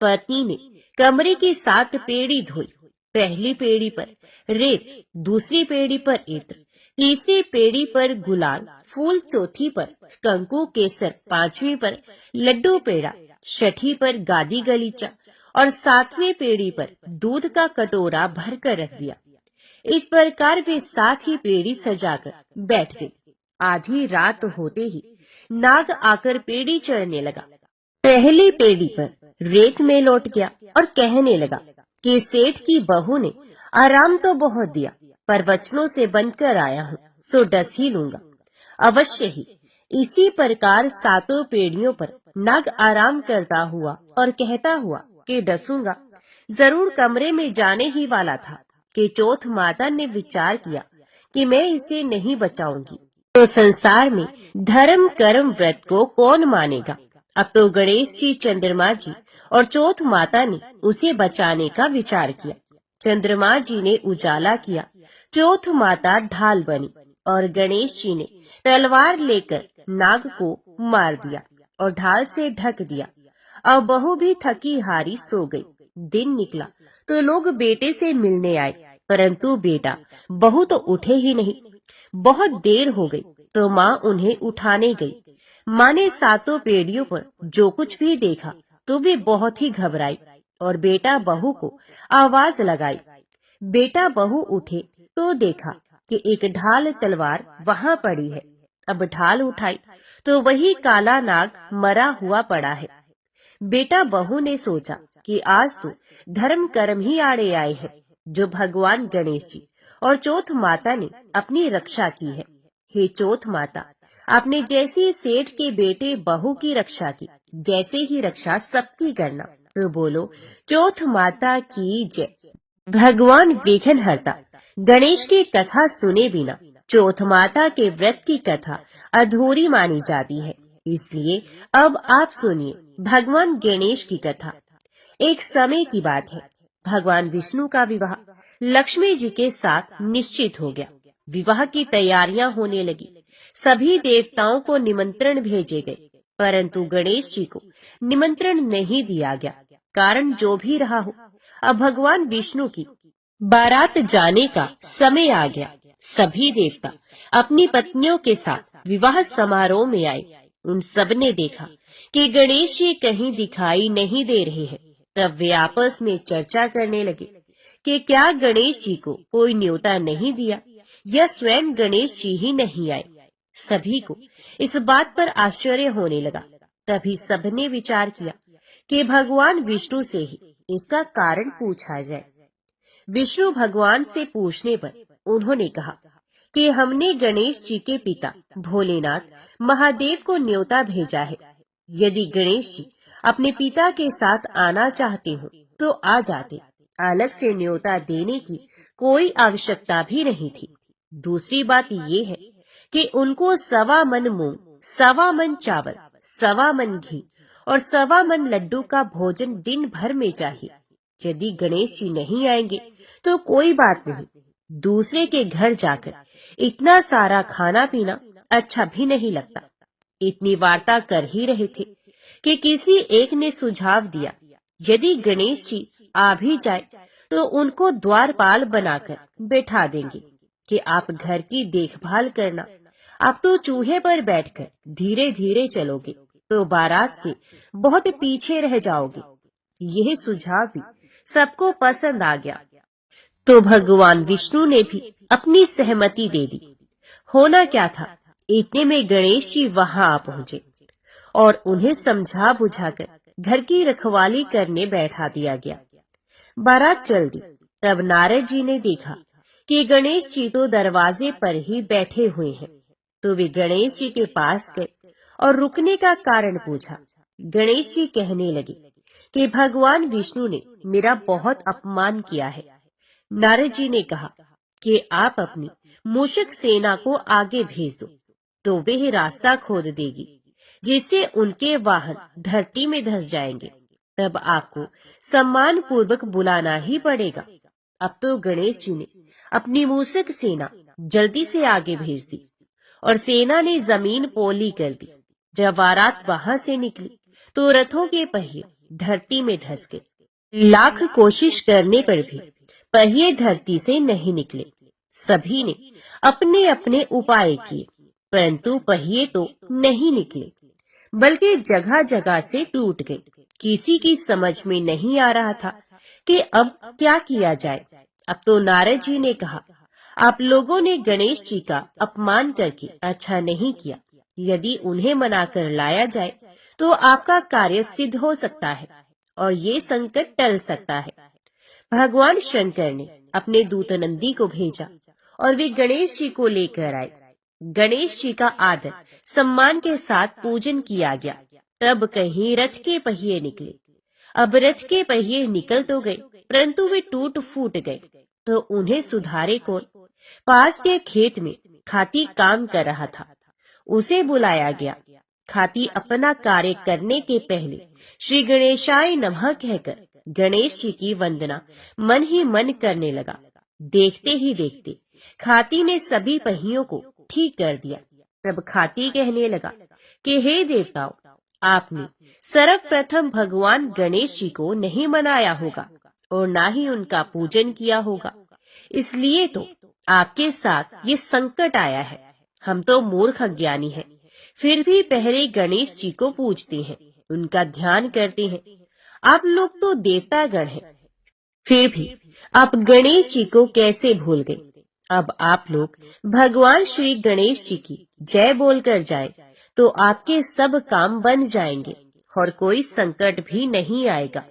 पत्नी ने कमरे की 7 पेड़ी धोई। पहली पेड़ी पर रेत, दूसरी पेड़ी पर इत्र, तीसरी पेड़ी पर गुलाल फूल, चौथी पर कंकु केसर, 5वीं पर लड्डू पेड़ा, 6ठी पर गादी गलीचा और 7वीं पेड़ी पर दूध का कटोरा भर कर रख दिया। इस प्रकार वे 7 ही पेड़ी सजाकर बैठ गई। आधी रात होते ही नाग आकर पेड़ी चढ़ने लगा। पहली पेड़ी पर रेत में लौट गया और कहने लगा कि सेठ की बहू ने आराम तो बहुत दिया, पर वचनों से बनकर आया हूँ, सो डस ही लूंगा अवश्य ही। इसी प्रकार 7 पेड़ियों पर नाग आराम करता हुआ और कहता हुआ कि डसूंगा। जरूर कमरे में जाने ही वाला था कि चौथ माता ने विचार किया कि मैं इसे नहीं बचाऊंगी तो संसार में धर्म कर्म व्रत को कौन मानेगा। अब तो गणेश जी, चंद्रमा जी और चौथ माता ने उसे बचाने का विचार किया। चंद्रमा जी ने उजाला किया, चौथ माता ढाल बनी और गणेश जी ने तलवार लेकर नाग को मार दिया और ढाल से ढक दिया। अब बहू भी थकी हारी सो गई। दिन निकला तो लोग बेटे से मिलने आए, परंतु बेटा बहू तो उठे ही नहीं। बहुत देर हो गई तो माँ उन्हें उठाने गई। माँ ने 7 पेड़ियों पर जो कुछ भी देखा तो वे बहुत ही घबराई और बेटा बहू को आवाज लगाई। बेटा बहू उठे तो देखा कि एक ढाल तलवार वहाँ पड़ी है। अब ढाल उठाई तो वही काला नाग मरा हुआ पड़ा है। बेटा बहू ने सोचा कि आज तो धर्म कर्म ही आड़े आए हैं, जो भगवान गणेश जी और चौथ माता ने अपनी रक्षा की है। हे चौथ माता, आपने जैसी सेठ के बेटे बहू की रक्षा की, वैसे ही रक्षा सबकी करना। तो बोलो चौथ माता की जय। भगवान विघ्नहर्ता गणेश की कथा सुने बिना चौथ माता के व्रत की कथा अधूरी मानी जाती है। इसलिए अब आप सुनिए भगवान गणेश की कथा। एक समय की बात है, भगवान विष्णु का विवाह लक्ष्मी जी के साथ निश्चित हो गया। विवाह की तैयारियां होने लगी। सभी देवताओं को निमंत्रण भेजे गए, परंतु गणेश जी को निमंत्रण नहीं दिया गया। कारण जो भी रहा हो, अब भगवान विष्णु की बारात जाने का समय आ गया। सभी देवता अपनी पत्नियों के साथ विवाह समारोह में आए। उन सब ने देखा कि गणेश जी कहीं दिखाई नहीं दे रहे हैं। तब वे आपस में चर्चा करने लगे कि क्या गणेश जी को कोई न्योता नहीं दिया या स्वयं गणेश जी ही नहीं आए। सभी को इस बात पर आश्चर्य होने लगा। तभी सबने विचार किया कि भगवान विष्णु से ही इसका कारण पूछा जाए। विष्णु भगवान से पूछने पर उन्होंने कहा कि हमने गणेश जी के पिता भोलेनाथ महादेव को न्योता भेजा है। यदि गणेश जी अपने पिता के साथ आना चाहते हो तो आ जाते, अलग से न्योता देने की कोई आवश्यकता भी नहीं थी। दूसरी बात ये है कि उनको 1.25 मन मूंग, 1.25 मन चावल, 1.25 मन घी और 1.25 मन लड्डू का भोजन दिन भर में चाहिए। यदि गणेश जी नहीं आएंगे तो कोई बात नहीं, दूसरे के घर जाकर इतना सारा खाना पीना अच्छा भी नहीं लगता। इतनी वार्ता कर ही रहे थे कि किसी एक ने सुझाव दिया, यदि गणेश जी आ भी जाए तो उनको द्वारपाल बनाकर बैठा देंगे कि आप घर की देखभाल करना। आप तो चूहे पर बैठकर धीरे धीरे चलोगे तो बारात से बहुत पीछे रह जाओगे। यह सुझाव भी सबको पसंद आ गया, तो भगवान विष्णु ने भी अपनी सहमति दे दी। होना क्या था, इतने में गणेश जी वहां आ पहुंचे और उन्हें समझा बुझाकर घर की रखवाली करने बैठा दिया गया। बारात चल दी। तब नारद जी ने देखा कि गणेश जी तो दरवाजे पर ही बैठे हुए हैं, तो वे गणेश जी के पास गए और रुकने का कारण पूछा। गणेश जी कहने लगे कि भगवान विष्णु ने मेरा बहुत अपमान किया है। नारद जी ने कहा कि आप अपनी मूषक सेना को आगे भेज दो, तो वे रास्ता खोद देगी, जिससे उनके वाहन धरती में धंस जाएंगे। तब आपको सम्मान पूर्वक बुलाना ही पड़ेगा। अब तो गणेश जी ने अपनी मूषक सेना जल्दी से आगे भेज दी और सेना ने जमीन पोली कर दी। जब बारात वहां से निकली तो रथों के पहिए धरती में धंस गए। लाख कोशिश करने पर भी पहिए धरती से नहीं निकले। सभी ने अपने अपने उपाय किए, परंतु पहिए तो नहीं निकले, बल्कि जगह जगह से टूट गए। किसी की समझ में नहीं आ रहा था कि अब क्या किया जाए। अब तो नारद जी ने कहा, आप लोगों ने गणेश जी का अपमान करके अच्छा नहीं किया। यदि उन्हें मनाकर लाया जाए तो आपका कार्य सिद्ध हो सकता है और ये संकट टल सकता है। भगवान शंकर ने अपने दूत नंदी को भेजा और वे गणेश जी को लेकर आए। गणेश जी का आदर सम्मान के साथ पूजन किया गया। तब कहीं रथ के पहिए निकले। अब रथ के पहिए निकल तो गए, परंतु वे टूट फूट गए, तो उन्हें सुधारे कौन। पास के खेत में खाती काम कर रहा था, उसे बुलाया गया। खाती अपना कार्य करने के पहले श्री गणेशाय नमः कहकर गणेश जी की वंदना मन ही मन करने लगा। देखते ही देखते खाती ने सभी पहियों को ठीक कर दिया। तब खाती कहने लगा कि हे देवताओं, आपने सर्वप्रथम भगवान गणेश जी को नहीं मनाया होगा और ना ही उनका पूजन किया होगा, इसलिए तो आपके साथ ये संकट आया है। हम तो मूर्ख अज्ञानी हैं, फिर भी पहले गणेश जी को पूजते हैं, उनका ध्यान करते हैं। आप लोग तो देवता गण हैं, फिर भी आप गणेश जी को कैसे भूल गए। अब आप लोग भगवान श्री गणेश जी की जय बोलकर जाएं, तो आपके सब काम बन जाएंगे और कोई संकट भी नहीं आएगा।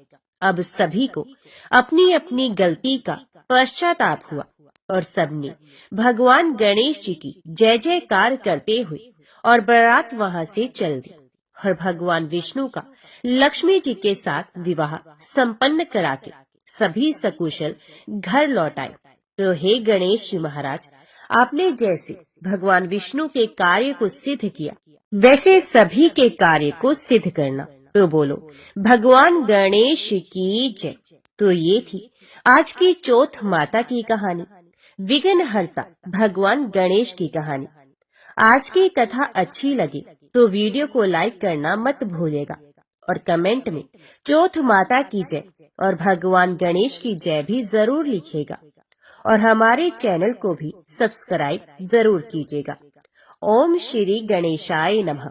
अब सभी को अपनी अपनी गलती का पश्चाताप हुआ और सबने भगवान गणेश जी की जय जयकार करते हुए और बारात वहां से चल दी और भगवान विष्णु का लक्ष्मी जी के साथ विवाह संपन्न करा के सभी सकुशल घर लौट आए। तो हे गणेश जी महाराज, आपने जैसे भगवान विष्णु के कार्य को सिद्ध किया, वैसे सभी के कार्य को सिद्ध करना। तो बोलो भगवान गणेश की जय। तो ये थी आज की चौथ माता की कहानी, विघ्नहर्ता भगवान गणेश की कहानी। आज की कथा अच्छी लगी तो वीडियो को लाइक करना मत भूलेगा और कमेंट में चौथ माता की जय और भगवान गणेश की जय भी जरूर लिखिएगा और हमारे चैनल को भी सब्सक्राइब जरूर कीजिएगा। ओम श्री गणेशाय नमः।